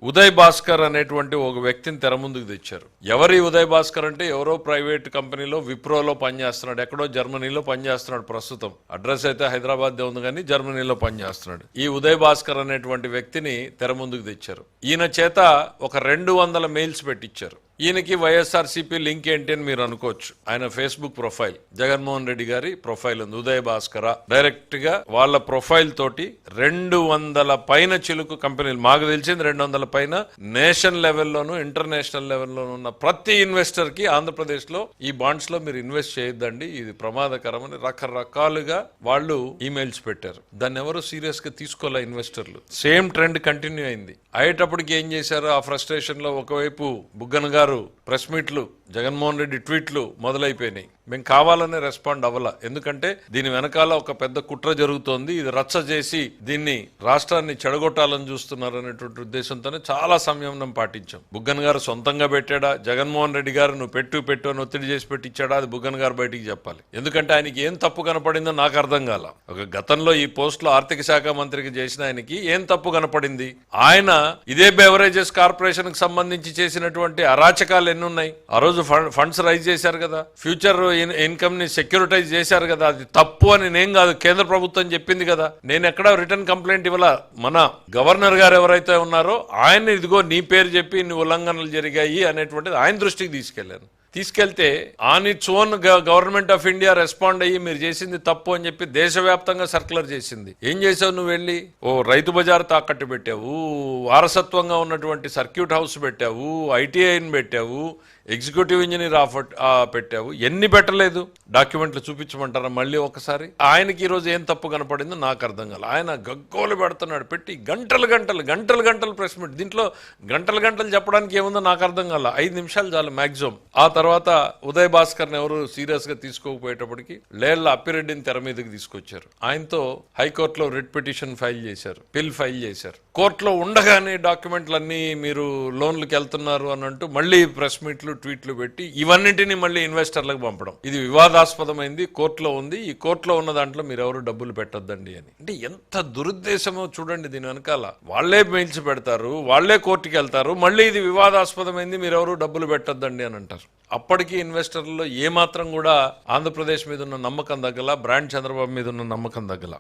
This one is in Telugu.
ఉదయ్ భాస్కర్ అనేటువంటి ఒక వ్యక్తిని తెర ముందుకు తెచ్చారు. ఎవరి ఉదయ్ భాస్కర్ అంటే ఎవరో ప్రైవేట్ కంపెనీలో విప్రోలో పనిచేస్తున్నాడు, ఎక్కడో జర్మనీలో పనిచేస్తున్నాడు. ప్రస్తుతం అడ్రస్ అయితే హైదరాబాద్ ఉంది కానీ జర్మనీలో పనిచేస్తున్నాడు. ఈ ఉదయ్ భాస్కర్ అనేటువంటి వ్యక్తిని తెర ముందుకు తెచ్చారు. ఈయన చేత ఒక 200 మెయిల్స్ పెట్టించారు. ఈయనకి వైఎస్ఆర్సీపీ లింక్ ఏంటి అని మీరు అనుకోవచ్చు. ఆయన ఫేస్బుక్ ప్రొఫైల్ జగన్మోహన్ రెడ్డి గారి ప్రొఫైల్ ఉంది, ఉదయ్ భాస్కర. డైరెక్ట్ గా వాళ్ళ ప్రొఫైల్ తోటి 200 పైన చిలుకు కంపెనీలు, మాకు తెలిసింది 200 పైన నేషనల్ లెవెల్లోను ఇంటర్నేషనల్ లెవెల్లోనూ ఉన్న ప్రతి ఇన్వెస్టర్ కి ఆంధ్రప్రదేశ్ లో ఈ బాండ్స్ లో మీరు ఇన్వెస్ట్ చేయొద్దండి, ఇది ప్రమాదకరం అని రకరకాలుగా వాళ్ళు ఈమెయిల్స్ పెట్టారు. దాన్ని ఎవరు సీరియస్ గా తీసుకోలే ఇన్వెస్టర్లు. సేమ్ ట్రెండ్ కంటిన్యూ అయింది. అయ్యేటప్పటికి ఏం చేశారు, ఆ ఫ్రస్ట్రేషన్ లో ఒకవైపు బుగ్గన గారు ప్రెస్ మీట్లు, జగన్మోహన్ రెడ్డి ట్వీట్లు మొదలైపోయినాయి. మేము కావాలనే రెస్పాండ్ అవ్వాల, ఎందుకంటే దీని వెనకాల ఒక పెద్ద కుట్ర జరుగుతోంది, ఇది రచ్చ చేసి దీన్ని రాష్ట్రాన్ని చెడగొట్టాలని చూస్తున్నారు అనేటువంటి ఉద్దేశంతోనే చాలా సంయమనం పాటించాం. బుగ్గన్ గారు సొంతంగా పెట్టాడా, జగన్మోహన్ రెడ్డి గారు నువ్వు పెట్టు అని ఒత్తిడి చేసి పెట్టించాడా, అది బుగ్గన్ గారు బయటికి చెప్పాలి. ఎందుకంటే ఆయనకి ఏం తప్పు కనపడిందో నాకు అర్థం కాల. ఒక గతంలో ఈ పోస్ట్ లో ఆర్థిక శాఖ మంత్రికి చేసిన ఆయనకి ఏం తప్పు కనపడింది? ఆయన ఇదే బెవరేజెస్ కార్పొరేషన్ కి సంబంధించి చేసినటువంటి అరాచకాలు ఎన్ని ఉన్నాయి? ఆ రోజు ఫండ్స్ రైజ్ చేశారు కదా, ఫ్యూచర్ ఇన్కమ్ ని సెక్యూరిటైజ్ చేశారు కదా, అది తప్పు అని నేను కాదు, కేంద్ర ప్రభుత్వం చెప్పింది కదా. నేను ఎక్కడ రిటర్న్ కంప్లైంట్ ఇవ్వాల. మన గవర్నర్ గారు ఎవరైతే ఉన్నారో ఆయన ఇదిగో నీ పేరు చెప్పి ఇన్ని ఉల్లంఘనలు జరిగాయి అనేటువంటిది ఆయన దృష్టికి తీసుకెళ్తే on its own government of India respond అయ్యి మీరు చేసింది తప్పు అని చెప్పి దేశవ్యాప్తంగా సర్క్యులర్ చేసింది. ఏం చేసావు నువ్వు? వెళ్ళి రైతు బజార్ తాకట్టు పెట్టావు, వారసత్వంగా ఉన్నటువంటి సర్క్యూట్ హౌస్ పెట్టావు, ఐటీఐని పెట్టావు, ఎగ్జిక్యూటివ్ ఇంజనీర్ పెట్టావు. ఎన్ని పెట్టలేదు? డాక్యుమెంట్లు చూపించమంటారా మళ్ళీ ఒకసారి? ఆయనకి ఈరోజు ఏం తప్పు కనపడిందో నాకు అర్థం కాదు. ఆయన గగ్గోలు పెడుతున్నాడు, పెట్టి గంటలు ప్రెస్ మీట్. దీంట్లో గంటలు చెప్పడానికి ఏముందో నాకు అర్థం కాల. 5 నిమిషాలు చాలు మాక్సిమం. ఆ తర్వాత ఉదయ్ భాస్కర్ని ఎవరు సీరియస్ గా తీసుకోకపోయేటప్పటికి లేళ్ల అప్పిరెడ్డిని తెర మీదకి తీసుకొచ్చారు. ఆయనతో హైకోర్టులో రిట్ పిటిషన్ ఫైల్ చేశారు, పిల్ ఫైల్ చేశారు. కోర్టులో ఉండగానే డాక్యుమెంట్లన్నీ మీరు లోన్లకు వెళ్తున్నారు అని అంటూ మళ్ళీ ప్రెస్ మీట్లు, ట్వీట్లు పెట్టి ఇవన్నింటినీ మళ్ళీ ఇన్వెస్టర్లకు పంపడం. ఇది వివాదాస్పదమైంది, కోర్టులో ఉంది, ఈ కోర్టులో ఉన్న దాంట్లో మీరు ఎవరు డబ్బులు పెట్టొద్దండి అని. అంటే ఎంత దురుద్దేశమో చూడండి. దీని వెనకాల వాళ్లే మెయిల్స్ పెడతారు, వాళ్లే కోర్టుకి వెళ్తారు, మళ్ళీ ఇది వివాదాస్పదమైంది, మీరు ఎవరు డబ్బులు పెట్టొద్దండి అని అంటారు. అప్పటికీ ఇన్వెస్టర్లలో ఏమాత్రం కూడా ఆంధ్రప్రదేశ్ మీద ఉన్న నమ్మకం తగ్గల, బ్రాండ్ చంద్రబాబు మీద ఉన్న నమ్మకం తగ్గల.